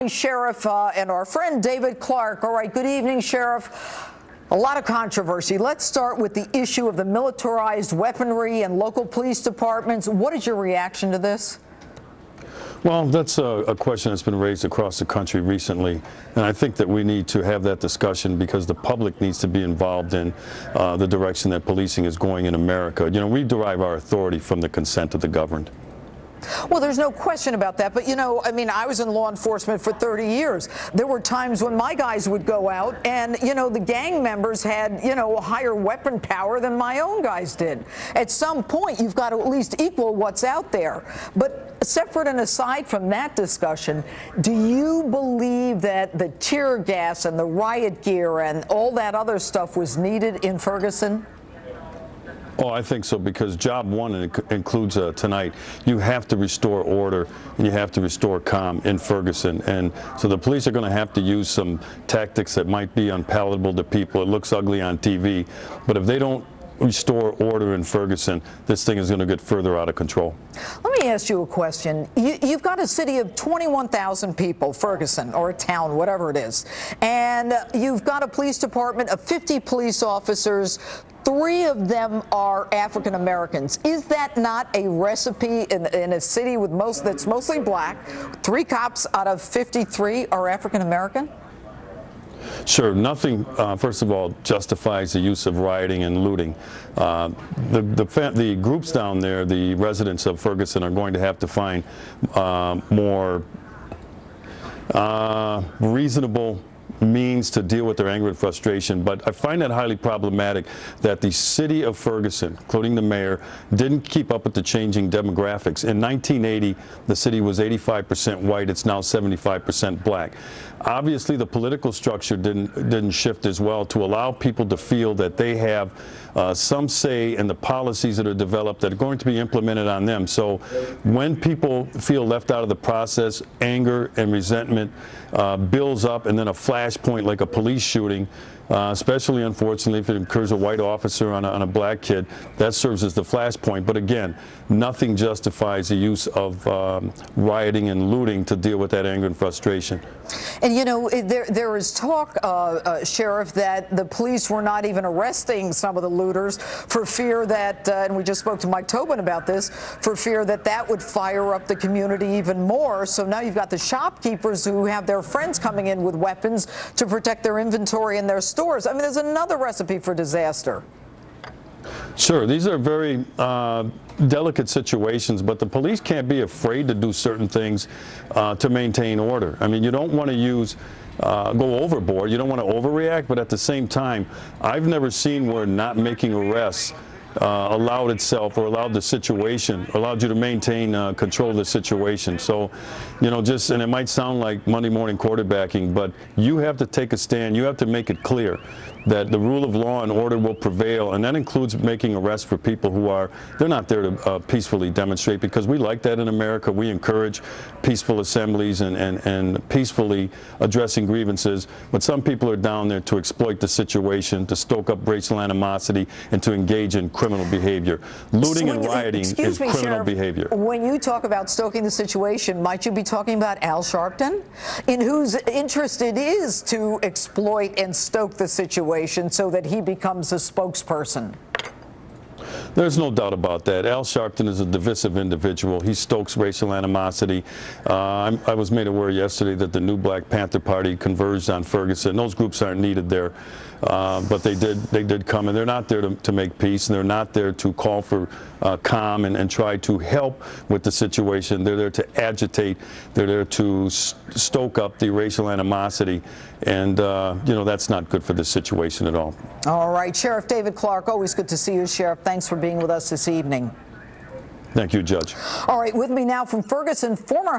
County Sheriff and our friend David Clarke. All right, good evening, Sheriff. A lot of controversy. Let's start with the issue of the militarized weaponry and local police departments. What is your reaction to this? Well, that's a question that's been raised across the country recently, and I think that we need to have that discussion because the public needs to be involved in the direction that policing is going in America. You know, we derive our authority from the consent of the governed. Well, there's no question about that. But, you know, I mean, I was in law enforcement for 30 years. There were times when my guys would go out and, you know, the gang members had, you know, higher weapon power than my own guys did. At some point, you've got to at least equal what's out there. But separate and aside from that discussion, do you believe that the tear gas and the riot gear and all that other stuff was needed in Ferguson? Oh, I think so, because job one includes tonight. You have to restore order and you have to restore calm in Ferguson. And so the police are going to have to use some tactics that might be unpalatable to people. It looks ugly on TV. But if they don't restore order in Ferguson, this thing is going to get further out of control. Let me ask you a question. You've got a city of 21,000 people, Ferguson, or a town, whatever it is, and you've got a police department of 50 police officers. 3 of them are African Americans. Is that not a recipe in a city with that's mostly black? 3 cops out of 53 are African American? Sure. Nothing, first of all, justifies the use of rioting and looting. The groups down there, the residents of Ferguson, are going to have to find more reasonable means to deal with their anger and frustration. But I find that highly problematic that the city of Ferguson, including the mayor, didn't keep up with the changing demographics. In 1980, the city was 85% white. It's now 75% black. Obviously, the political structure didn't shift as well to allow people to feel that they have some say in the policies that are developed that are going to be implemented on them. So when people feel left out of the process, anger and resentment builds up, and then a flashpoint like a police shooting, especially unfortunately if it occurs a white officer on a black kid, that serves as the flashpoint. But again, nothing justifies the use of rioting and looting to deal with that anger and frustration. And you know, there is talk, Sheriff, that the police were not even arresting some of the looters for fear that, and we just spoke to Mike Tobin about this, for fear that that would fire up the community even more. So now you've got the shopkeepers who have their friends coming in with weapons to protect their inventory and their stores. I mean, there's another recipe for disaster. Sure, these are very delicate situations, but the police can't be afraid to do certain things to maintain order. I mean, you don't want to go overboard. You don't want to overreact, but at the same time, I've never seen where not making arrests allowed itself or allowed the situation, allowed you to maintain control of the situation. So, you know, and it might sound like Monday morning quarterbacking, but you have to take a stand. You have to make it clear that the rule of law and order will prevail, and that includes making arrests for people they're not there to peacefully demonstrate, because we like that in America. We encourage peaceful assemblies and peacefully addressing grievances, but some people are down there to exploit the situation, to stoke up racial animosity, and to engage in criminal behavior. Looting and rioting is criminal behavior. When you talk about stoking the situation, might you be talking about Al Sharpton, in whose interest it is to exploit and stoke the situation so that he becomes a spokesperson? There's no doubt about that. Al Sharpton is a divisive individual. He stokes racial animosity. I was made aware yesterday that the new Black Panther Party converged on Ferguson. Those groups aren't needed there, but they did come, and they're not there to make peace, and they're not there to call for calm and try to help with the situation. They're there to agitate. They're there to stoke up the racial animosity, and you know, that's not good for the situation at all. All right, Sheriff David Clarke, always good to see you, Sheriff. Thanks for being with us this evening. Thank you, Judge. All right, with me now from Ferguson, former